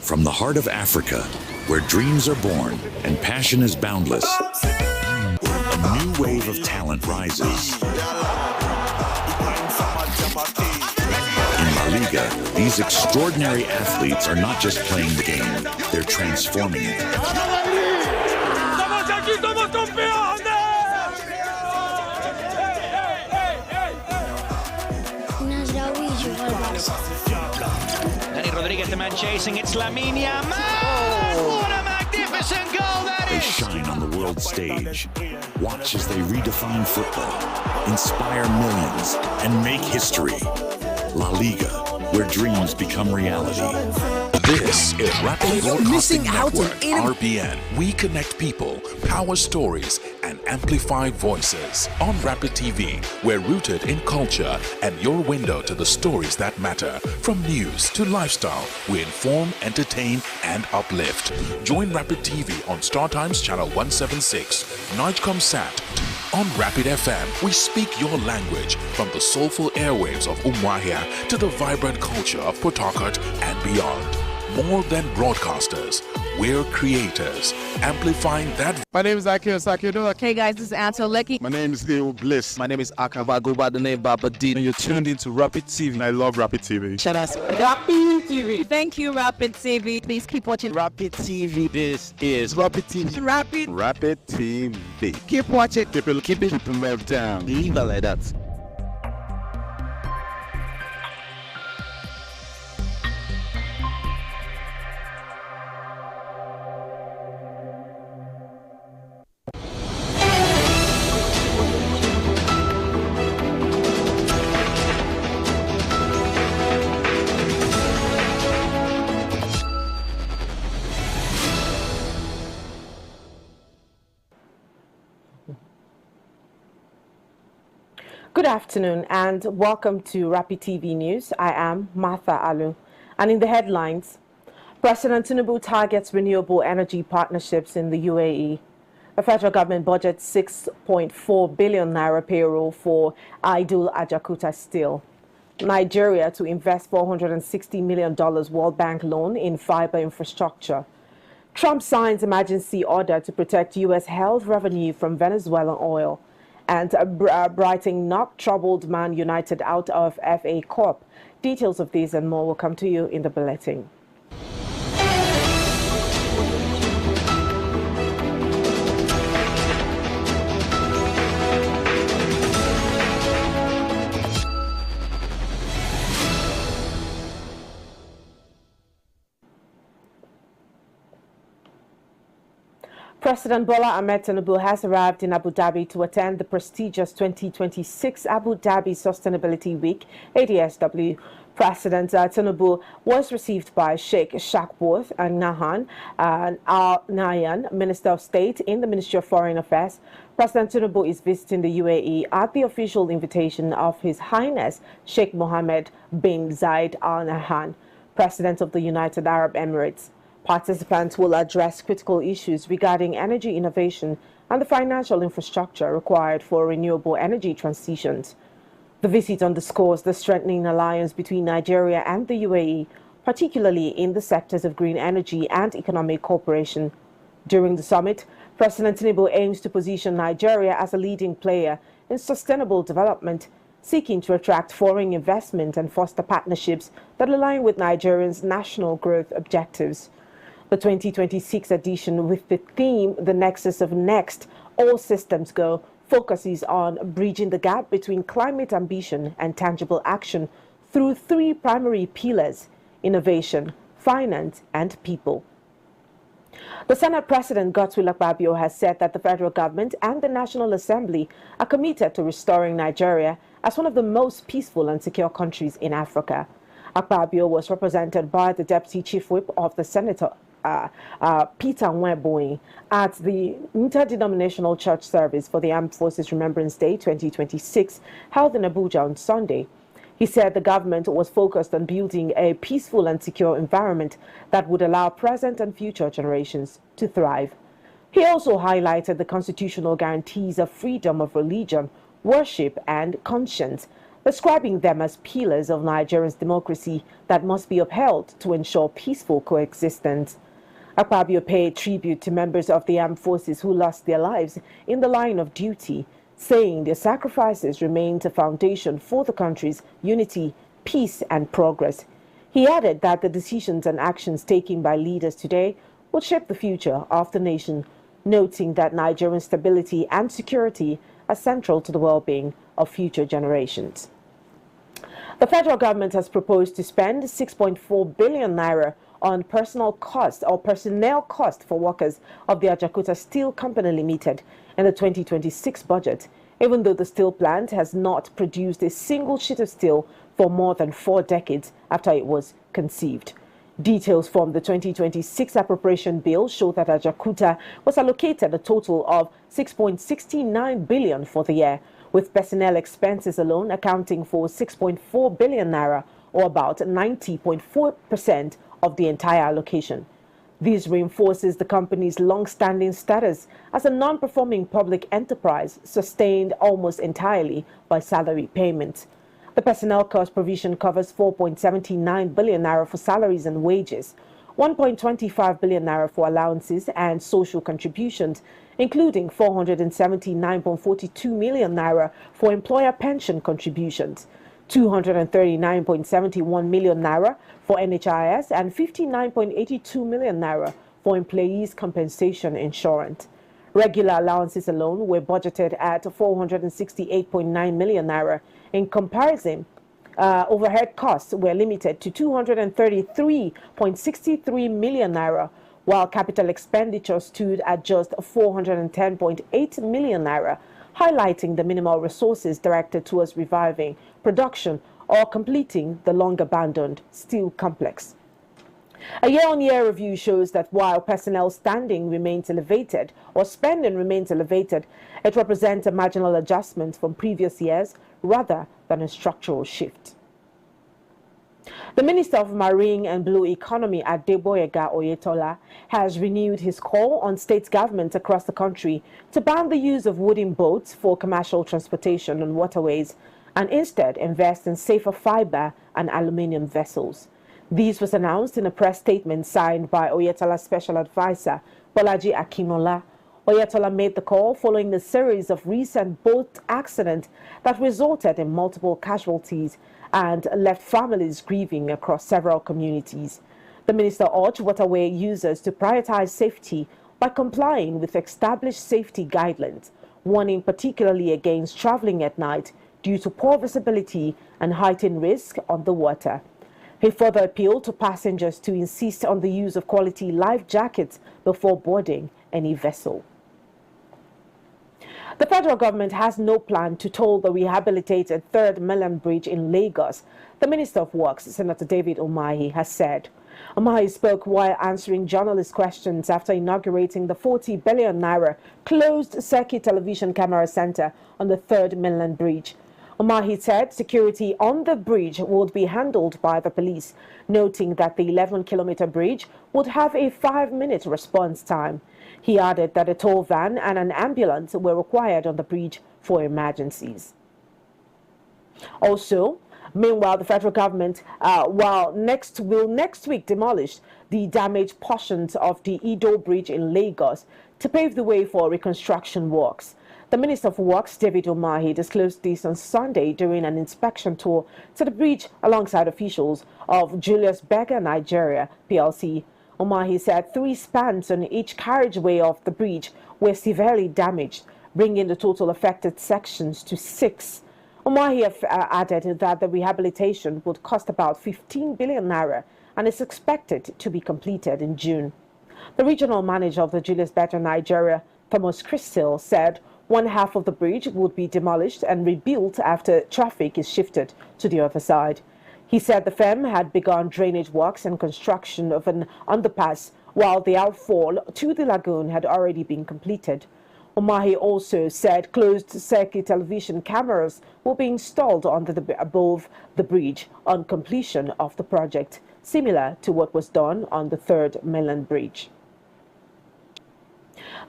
From the heart of Africa, where dreams are born and passion is boundless, a new wave of talent rises. In La Liga, these extraordinary athletes are not just playing the game, they're transforming it. Danny Rodriguez, the man chasing, it's Lamine Yamal! What a magnificent goal that They is! shine on the world stage. Watch as they redefine football, inspire millions, and make history. La Liga, where dreams become reality. This is Rapid Broadcasting missing out on Network, RBN. We connect people, power stories, and amplify voices. On Rapid TV, we're rooted in culture and your window to the stories that matter. From news to lifestyle, we inform, entertain, and uplift. Join Rapid TV on Star Times Channel 176, Nigecom Sat. On Rapid FM, we speak your language from the soulful airwaves of Umuahia to the vibrant culture of Port Harcourt and beyond. More than broadcasters, we're creators, amplifying that. My name is Akio Sakido. Hey guys, this is Anto Lecky. My name is Neil Bliss. My name is Akava, go by the name Baba D. And you're tuned into Rapid TV. I love Rapid TV. Shout out Rapid TV. Thank you, Rapid TV. Please keep watching Rapid TV. This is Rapid TV. Rapid TV. Keep watching. Keep it rev down. Leave it like that. Good afternoon and welcome to Rapid TV News. I am Martha Alu. And in the headlines, President Tinubu targets renewable energy partnerships in the UAE. The federal government budgets 6.4 billion naira payroll for Idul Ajakuta Steel. Nigeria to invest $460 million World Bank loan in fiber infrastructure. Trump signs emergency order to protect U.S. health revenue from Venezuelan oil. And Brighton knocked troubled Man United out of FA Cup. Details of these and more will come to you in the bulletin. President Bola Ahmed Tinubu has arrived in Abu Dhabi to attend the prestigious 2026 Abu Dhabi Sustainability Week, ADSW. President Tinubu was received by Sheikh Shakboth Nahan Al Nahyan, Minister of State in the Ministry of Foreign Affairs. President Tinubu is visiting the UAE at the official invitation of His Highness Sheikh Mohammed bin Zayed Al Nahyan, President of the United Arab Emirates. Participants will address critical issues regarding energy innovation and the financial infrastructure required for renewable energy transitions. The visit underscores the strengthening alliance between Nigeria and the UAE, particularly in the sectors of green energy and economic cooperation. During the summit, President Tinubu aims to position Nigeria as a leading player in sustainable development, seeking to attract foreign investment and foster partnerships that align with Nigerians' national growth objectives. The 2026 edition, with the theme The Nexus of Next, All Systems Go, focuses on bridging the gap between climate ambition and tangible action through three primary pillars: innovation, finance, and people. The Senate President Godswill Akpabio has said that the federal government and the National Assembly are committed to restoring Nigeria as one of the most peaceful and secure countries in Africa. Akpabio was represented by the Deputy Chief Whip of the Senator, Peter Nweboing, at the Interdenominational Church Service for the Armed Forces Remembrance Day 2026 held in Abuja on Sunday. He said the government was focused on building a peaceful and secure environment that would allow present and future generations to thrive. He also highlighted the constitutional guarantees of freedom of religion, worship, and conscience describing them as pillars of Nigeria's democracy that must be upheld to ensure peaceful coexistence. Akpabio paid tribute to members of the armed forces who lost their lives in the line of duty, saying their sacrifices remain the foundation for the country's unity, peace and progress. He added that the decisions and actions taken by leaders today will shape the future of the nation, noting that Nigerian stability and security are central to the well-being of future generations. The federal government has proposed to spend 6.4 billion naira on personnel cost for workers of the Ajaokuta Steel Company Limited in the 2026 budget, even though the steel plant has not produced a single sheet of steel for more than 4 decades after it was conceived. Details from the 2026 appropriation bill show that Ajaokuta was allocated a total of 6.69 billion for the year, with personnel expenses alone accounting for 6.4 billion naira, or about 90.4% of the entire allocation. This reinforces the company's long-standing status as a non-performing public enterprise sustained almost entirely by salary payments. The personnel cost provision covers 4.79 billion naira for salaries and wages, 1.25 billion naira for allowances and social contributions, including 479.42 million naira for employer pension contributions, 239.71 million naira for NHIS and 59.82 million naira for employees' compensation insurance. Regular allowances alone were budgeted at 468.9 million naira. In comparison, overhead costs were limited to 233.63 million naira, while capital expenditure stood at just 410.8 million naira, highlighting the minimal resources directed towards reviving production or completing the long-abandoned steel complex. A year-on-year review shows that while personnel spending remains elevated, it represents a marginal adjustment from previous years rather than a structural shift. The Minister of Marine and Blue Economy, Adeboyega Oyetola, has renewed his call on state governments across the country to ban the use of wooden boats for commercial transportation on waterways and instead invest in safer fiber and aluminium vessels. This was announced in a press statement signed by Oyetola's special advisor, Bolaji Akinola. Oyetola made the call following a series of recent boat accidents that resulted in multiple casualties and left families grieving across several communities. The minister urged waterway users to prioritize safety by complying with established safety guidelines, warning particularly against traveling at night due to poor visibility and heightened risk on the water. He further appealed to passengers to insist on the use of quality life jackets before boarding any vessel. The federal government has no plan to toll the rehabilitated Third Mainland Bridge in Lagos, the Minister of Works, Senator David Umahi, has said. Umahi spoke while answering journalist questions after inaugurating the 40 billion naira closed-circuit television camera center on the Third Mainland Bridge. Umahi said security on the bridge would be handled by the police, noting that the 11-kilometer bridge would have a 5-minute response time. He added that a tow van and an ambulance were required on the bridge for emergencies. Also, meanwhile, the federal government will next week demolish the damaged portions of the Ido Bridge in Lagos to pave the way for reconstruction works. The Minister of Works, David Umahi, disclosed this on Sunday during an inspection tour to the bridge alongside officials of Julius Berger Nigeria PLC. Umahi said 3 spans on each carriageway of the bridge were severely damaged, bringing the total affected sections to 6. Umahi added that the rehabilitation would cost about 15 billion naira and is expected to be completed in June. The regional manager of the Julius Berger Nigeria, Thomas Crystal, said one half of the bridge would be demolished and rebuilt after traffic is shifted to the other side. He said the firm had begun drainage works and construction of an underpass, while the outfall to the lagoon had already been completed. Umahi also said closed-circuit television cameras will be installed above the bridge on completion of the project, similar to what was done on the Third Mainland Bridge.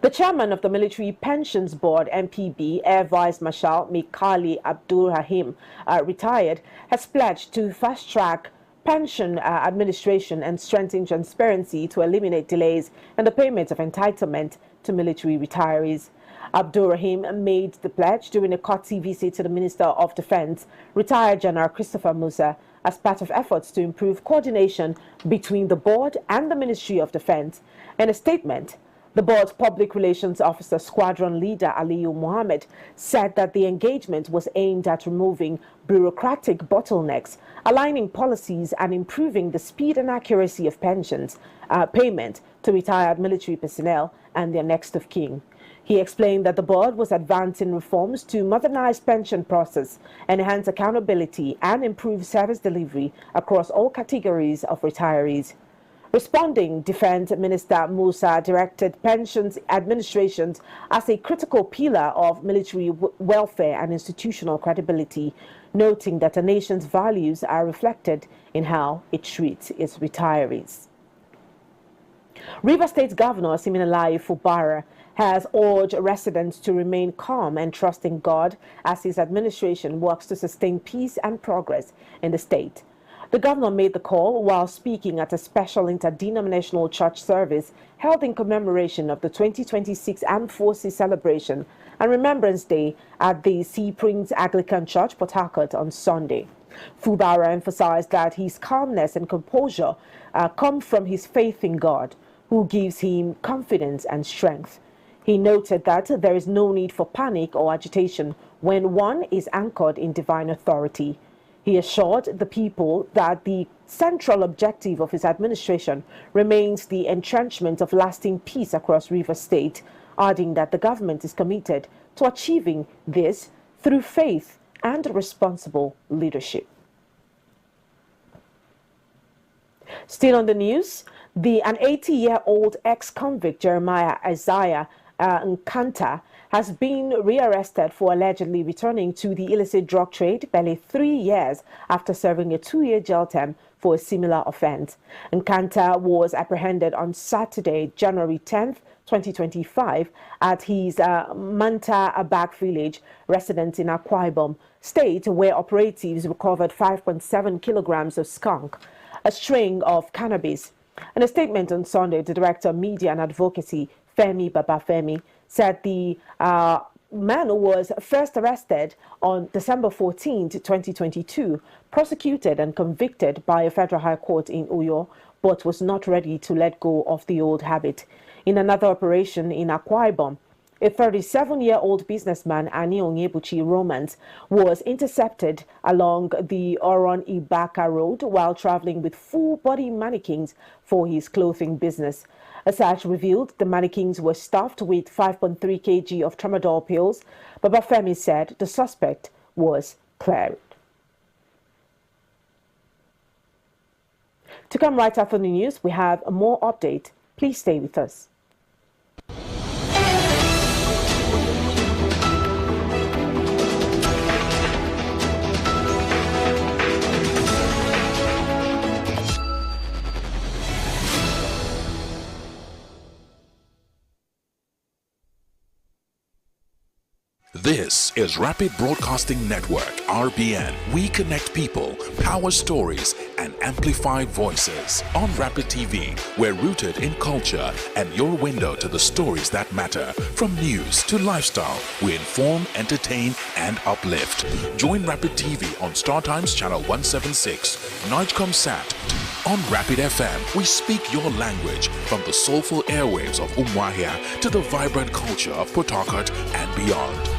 The chairman of the Military Pensions Board, MPB, Air Vice Marshal Mikali Abdurrahim, retired, has pledged to fast-track pension administration and strengthen transparency to eliminate delays in the payment of entitlement to military retirees. Abdurrahim made the pledge during a courtesy visit to the Minister of Defense, retired General Christopher Musa, as part of efforts to improve coordination between the board and the Ministry of Defense. In a statement, the board's public relations officer, squadron leader Aliyu Mohammed, said that the engagement was aimed at removing bureaucratic bottlenecks, aligning policies and improving the speed and accuracy of pensions payment to retired military personnel and their next of kin. He explained that the board was advancing reforms to modernize pension process, enhance accountability, and improve service delivery across all categories of retirees. Responding, Defense Minister Musa directed pensions administrations as a critical pillar of military welfare and institutional credibility, noting that a nation's values are reflected in how it treats its retirees. Rivers State Governor Siminalayi Fubara has urged residents to remain calm and trust in God as his administration works to sustain peace and progress in the state. The governor made the call while speaking at a special interdenominational church service held in commemoration of the 2026 Armed Forces Celebration and Remembrance Day at the Sea Prince Anglican Church, Port Harcourt, on Sunday. Fubara emphasized that his calmness and composure come from his faith in God, who gives him confidence and strength. He noted that there is no need for panic or agitation when one is anchored in divine authority. He assured the people that the central objective of his administration remains the entrenchment of lasting peace across Rivers State, adding that the government is committed to achieving this through faith and responsible leadership. Still on the news, an 80-year-old ex-convict, Jeremiah Isaiah Nkanta, has been rearrested for allegedly returning to the illicit drug trade barely 3 years after serving a 2-year jail term for a similar offense. Nkanta was apprehended on Saturday, January 10th, 2025, at his Manta Abak village residence in Akwa Ibom State, where operatives recovered 5.7 kilograms of skunk, a string of cannabis. In a statement on Sunday, the Director of Media and Advocacy, Femi Babafemi, said the man was first arrested on December 14, 2022, prosecuted and convicted by a federal high court in Uyo, but was not ready to let go of the old habit. In another operation in Akwa Ibom, a 37-year-old businessman, Ani Onyebuchi Romans, was intercepted along the Oron Ibaka Road while traveling with full-body mannequins for his clothing business. A search revealed the mannequins were stuffed with 5.3 kg of tramadol pills. Babafemi said the suspect was cleared. To come right after the news, we have a more update. Please stay with us. This is Rapid Broadcasting Network, RBN. We connect people, power stories, and amplify voices. On Rapid TV, we're rooted in culture and your window to the stories that matter. From news to lifestyle, we inform, entertain, and uplift. Join Rapid TV on Star Times Channel 176, Nigecomsat. On Rapid FM, we speak your language from the soulful airwaves of Umuahia to the vibrant culture of Port Harcourt and beyond.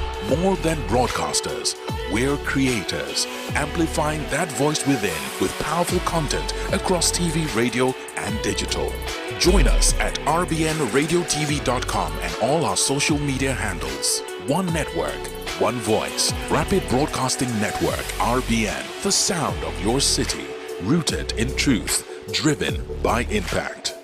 More than broadcasters, we're creators, amplifying that voice within with powerful content across TV, radio, and digital. Join us at rbnradiotv.com and all our social media handles. One network, one voice. Rapid Broadcasting Network, RBN. The sound of your city, rooted in truth, driven by impact.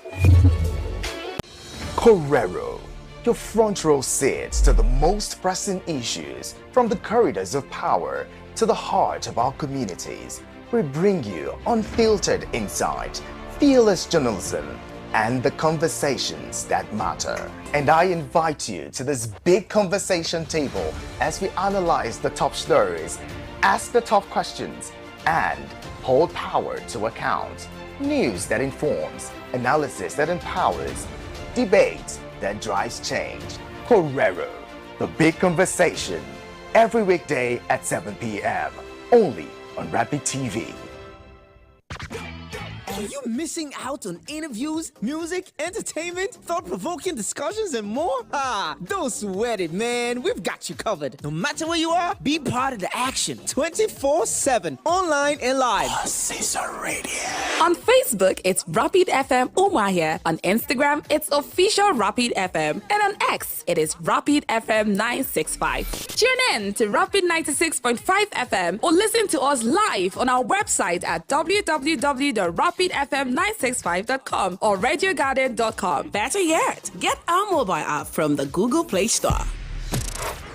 Correro, your front row seats to the most pressing issues from the corridors of power to the heart of our communities. We bring you unfiltered insight, fearless journalism, and the conversations that matter. And I invite you to this big conversation table as we analyze the top stories, ask the tough questions, and hold power to account. News that informs, analysis that empowers, debate that drives change. Correro, the big conversation, every weekday at 7 p.m. only on Rapid TV. Are you missing out on interviews, music, entertainment, thought-provoking discussions, and more? Don't sweat it, man. We've got you covered. No matter where you are, be part of the action 24/7, online and live. Caesar Radio. On Facebook, it's Rapid FM Umahia. On Instagram, it's official Rapid FM. And on X, it is Rapid FM 965. Tune in to Rapid 96.5 FM or listen to us live on our website at www.rapidfm965.com or radiogarden.com. Better yet, get our mobile app from the Google Play Store.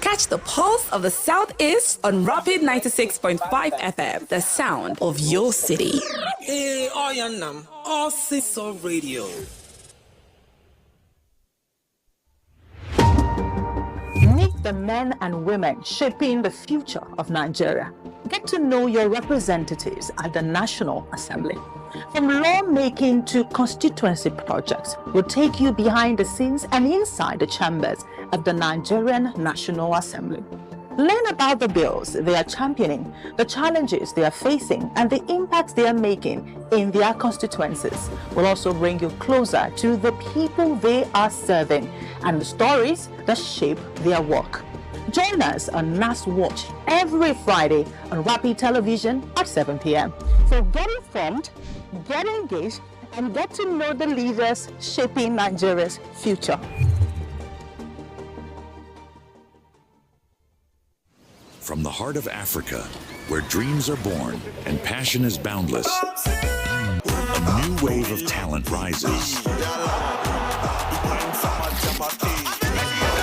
Catch the pulse of the Southeast on Rapid 96.5 FM, the sound of your city. Hey, Oyanam, all Caesar Radio. Meet the men and women shaping the future of Nigeria. Get to know your representatives at the National Assembly. From lawmaking to constituency projects, we'll take you behind the scenes and inside the chambers of the Nigerian National Assembly. Learn about the bills they are championing, the challenges they are facing, and the impacts they are making in their constituencies. We'll also bring you closer to the people they are serving and the stories that shape their work. Join us on NAS Watch every Friday on Rapid Television at 7 p.m. So get informed, get engaged, and get to know the leaders shaping Nigeria's future. From the heart of Africa, where dreams are born and passion is boundless, a new wave of talent rises.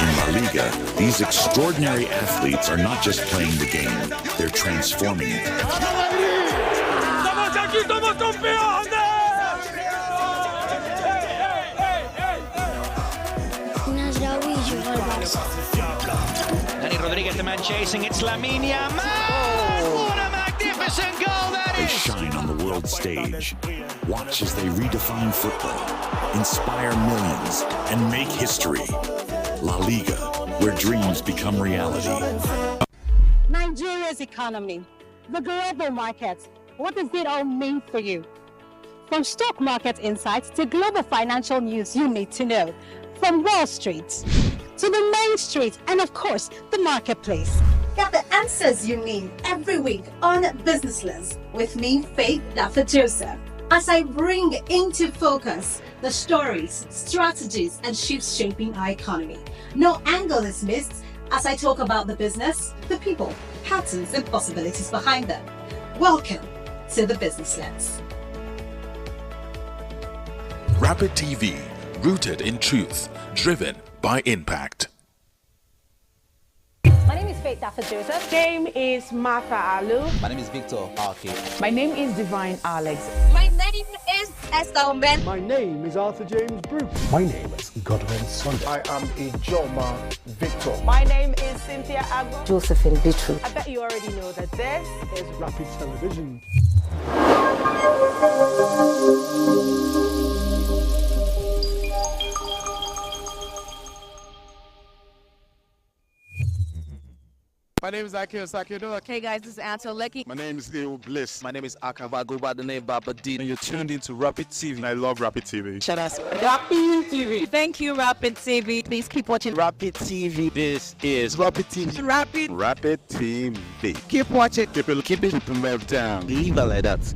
In La Liga, these extraordinary athletes are not just playing the game, they're transforming it. Danny Rodriguez, the man chasing, it's Lamine Yamal! What a magnificent goal that They is! shine on the world stage. Watch as they redefine football, inspire millions, and make history. La Liga, where dreams become reality. Nigeria's economy, the global markets, what does it all mean for you? From stock market insights to global financial news you need to know. From Wall Street to the Main Street and of course the marketplace. Get the answers you need every week on Business Lens with me, Faith Dafa Joseph, as I bring into focus the stories, strategies, and shifts shaping our economy. No angle is missed as I talk about the business, the people, patterns, and possibilities behind them. Welcome to the Business Lens. Rapid TV, rooted in truth, driven by impact. My name is Faith Dafa Joseph. Name is Martha Alu. My name is Victor Arki. My name is Divine Alex. My name is Esther Omen. My name is Arthur James Bruce. My name is Godwin Sunday. I am Ijoma Victor. My name is Cynthia Agbo. Josephine Bitru. I bet you already know that this is Rapid Television. My name is Aki Osakiodo. Hey guys, this is Anto Lecky. My name is Leo Bliss. My name is Akava, go by the name Baba D. And you're tuned into Rapid TV. And I love Rapid TV. Shout out Rapid TV. Thank you, Rapid TV. Please keep watching Rapid TV. This is Rapid TV. Rapid TV. Keep watching. Keep it down. Leave it like that.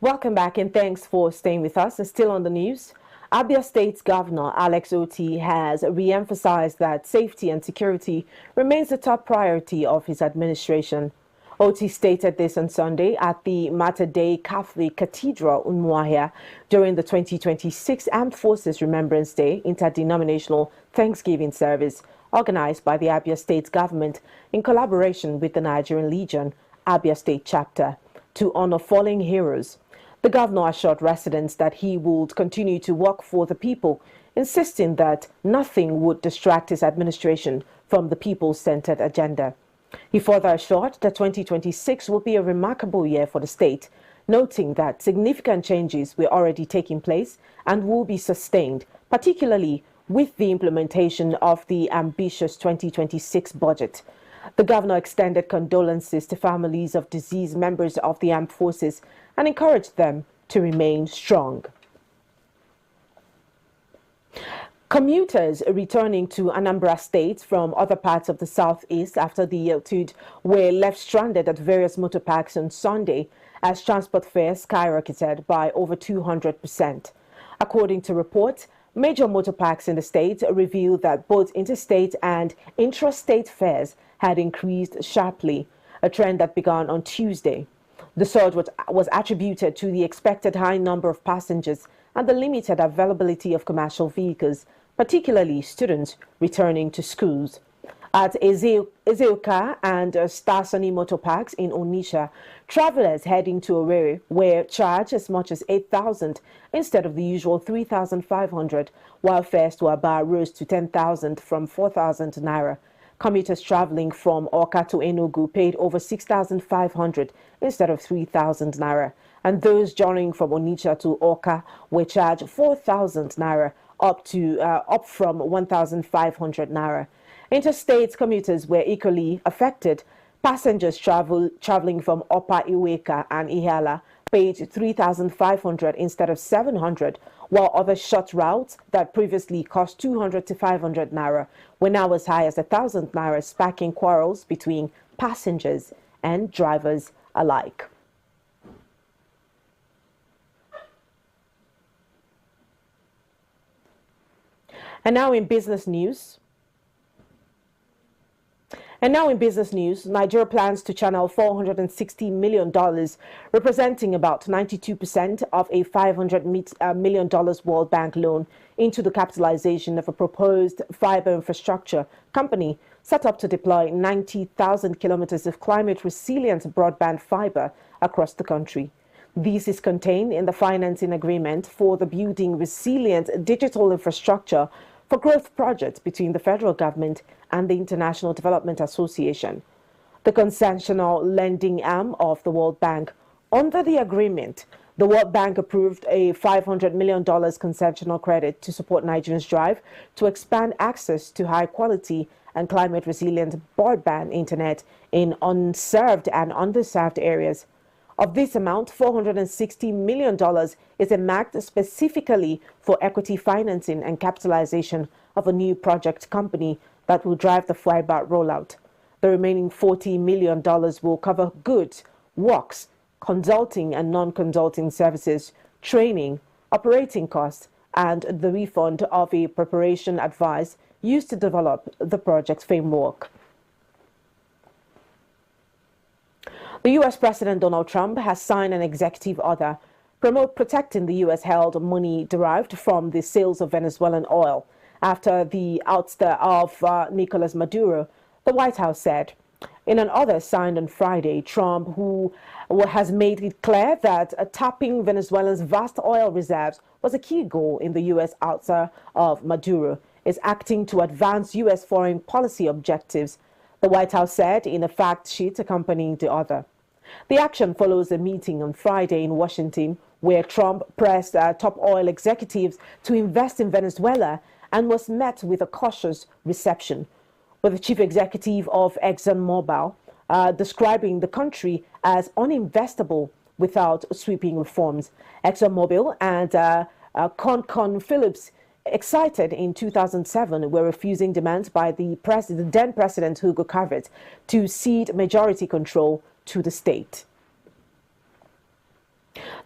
Welcome back and thanks for staying with us. And still on the news, Abia State's Governor Alex Otti has re-emphasized that safety and security remains the top priority of his administration. Otti stated this on Sunday at the Mater Dei Catholic Cathedral, Umuahia, during the 2026 Armed Forces Remembrance Day interdenominational Thanksgiving service organized by the Abia State government in collaboration with the Nigerian Legion, Abia State chapter, to honor fallen heroes. The governor assured residents that he would continue to work for the people, insisting that nothing would distract his administration from the people-centered agenda. He further assured that 2026 will be a remarkable year for the state, noting that significant changes were already taking place and will be sustained, particularly with the implementation of the ambitious 2026 budget. The governor extended condolences to families of deceased members of the armed forces and encouraged them to remain strong. Commuters returning to Anambra State from other parts of the southeast after the Yeltude were left stranded at various motor parks on Sunday as transport fares skyrocketed by over 200%. According to reports, major motor parks in the state revealed that both interstate and intrastate fares had increased sharply, a trend that began on Tuesday. The surge was attributed to the expected high number of passengers and the limited availability of commercial vehicles, particularly students returning to schools. At Ezeoka and Starsoni motor parks in Onitsha, travelers heading to Owerri were charged as much as 8,000 instead of the usual 3,500, while fares to Aba rose to 10,000 from 4,000 naira. Commuters traveling from Awka to Enugu paid over 6,500 instead of 3,000 naira, and those journeying from Onitsha to Awka were charged 4,000 naira, up from 1,500 naira. Interstate commuters were equally affected. Passengers traveling from Upper Iweka and Ihiala paid 3,500 instead of 700, while other short routes that previously cost 200 to 500 naira were now as high as 1,000 naira, sparking quarrels between passengers and drivers alike. And now in business news. Nigeria plans to channel $460 million, representing about 92% of a $500 million World Bank loan, into the capitalization of a proposed fiber infrastructure company set up to deploy 90,000 kilometers of climate-resilient broadband fiber across the country. This is contained in the financing agreement for the Building Resilient Digital Infrastructure for Growth project between the federal government and the International Development Association, the concessional lending arm of the World Bank. Under the agreement, the World Bank approved a $500 million concessional credit to support Nigerians' drive to expand access to high-quality and climate-resilient broadband internet in unserved and underserved areas. Of this amount, $460 million is earmarked specifically for equity financing and capitalization of a new project company that will drive the fiber rollout. The remaining $40 million will cover goods, works, consulting and non-consulting services, training, operating costs, and the refund of a preparation advice used to develop the project framework. The U.S. President Donald Trump has signed an executive order protecting the U.S.-held money derived from the sales of Venezuelan oil after the ouster of Nicolas Maduro, the White House said. In an order signed on Friday, Trump, who has made it clear that tapping Venezuela's vast oil reserves was a key goal in the U.S. ouster of Maduro, is acting to advance U.S. foreign policy objectives, the White House said in a fact sheet accompanying the order. The action follows a meeting on Friday in Washington where Trump pressed top oil executives to invest in Venezuela and was met with a cautious reception, with the chief executive of ExxonMobil describing the country as uninvestable without sweeping reforms. ExxonMobil and ConocoPhillips, excited in 2007, were refusing demands by the then President Hugo Chavez to cede majority control to the state.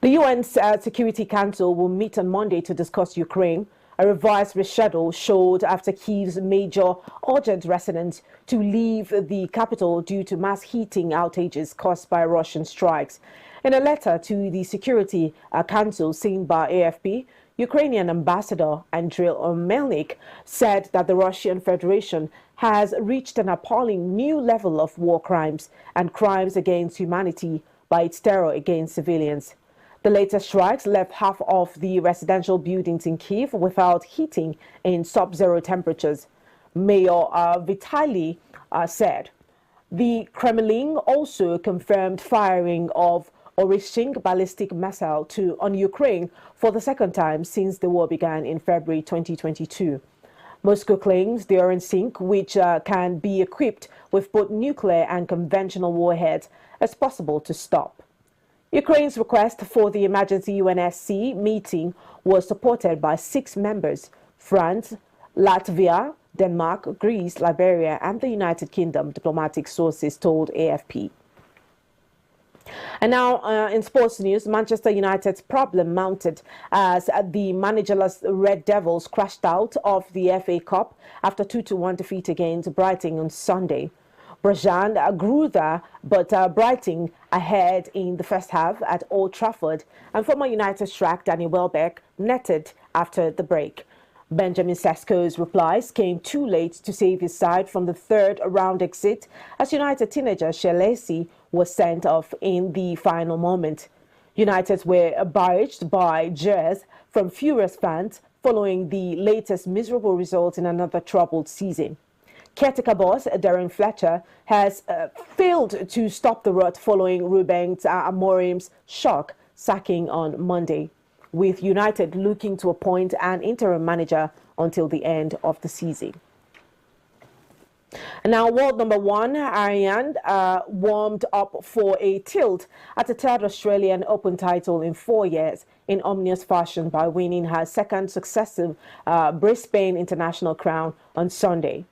The UN's Security Council will meet on Monday to discuss Ukraine. A revised reschedule showed after Kyiv's major urged residents to leave the capital due to mass heating outages caused by Russian strikes. In a letter to the Security Council seen by AFP, Ukrainian Ambassador Andriy Melnik said that the Russian Federation has reached an appalling new level of war crimes and crimes against humanity by its terror against civilians. The latest strikes left half of the residential buildings in Kyiv without heating in sub-zero temperatures. Mayor Vitaly said. The Kremlin also confirmed firing of Orishing ballistic missile on Ukraine for the second time since the war began in February 2022. Moscow claims the Orishing, which can be equipped with both nuclear and conventional warheads, is possible to stop. Ukraine's request for the emergency UNSC meeting was supported by 6 members: France, Latvia, Denmark, Greece, Liberia, and the United Kingdom, diplomatic sources told AFP. And now in sports news, Manchester United's problem mounted as the managerless Red Devils crashed out of the FA Cup after 2-1 defeat against Brighton on Sunday. Brajan grew there, but Brighton ahead in the first half at Old Trafford, and former United striker Danny Welbeck netted after the break. Benjamin Sesko's replies came too late to save his side from the third-round exit as United teenager Shelesi was sent off in the final moment. United were barraged by jeers from furious fans following the latest miserable result in another troubled season. Caretaker boss Darren Fletcher has failed to stop the rot following Ruben Amorim's shock sacking on Monday, with United looking to appoint an interim manager until the end of the season. And now, world number 1, Ariane, warmed up for a tilt at the third Australian Open title in 4 years in ominous fashion by winning her second successive Brisbane International crown on Sunday.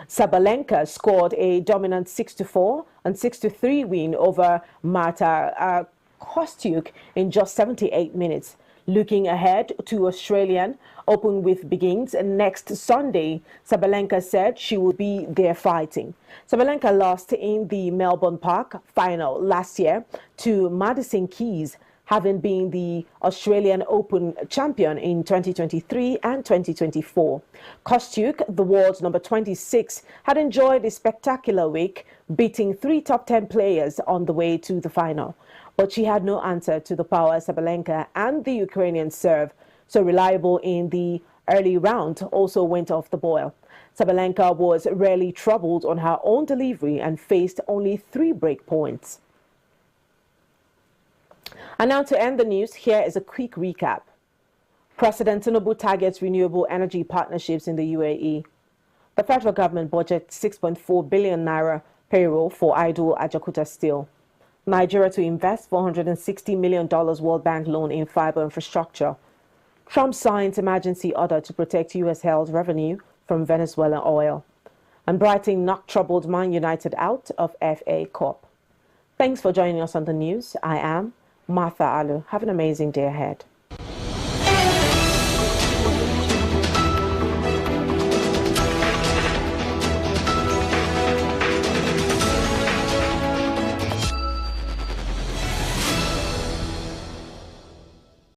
Sabalenka scored a dominant 6-4 and 6-3 win over Marta Kostyuk in just 78 minutes. Looking ahead to Australian Open, which begins next Sunday, Sabalenka said she will be there fighting. Sabalenka lost in the Melbourne Park final last year to Madison Keys, having been the Australian Open champion in 2023 and 2024. Kostyuk, the world's number 26, had enjoyed a spectacular week, beating 3 top 10 players on the way to the final. But she had no answer to the power Sabalenka and the Ukrainian serve, so reliable in the early round, also went off the boil. Sabalenka was rarely troubled on her own delivery and faced only 3 break points. And now to end the news, here is a quick recap. President Tinubu targets renewable energy partnerships in the UAE. The federal government budgets 6.4 billion naira payroll for idle Ajakuta Steel. Nigeria to invest $460 million World Bank loan in fiber infrastructure. Trump signs emergency order to protect U.S. held revenue from Venezuelan oil. And Brighton knocked troubled Man United out of FA Cup. Thanks for joining us on the news. I am Martha Alu. Have an amazing day ahead.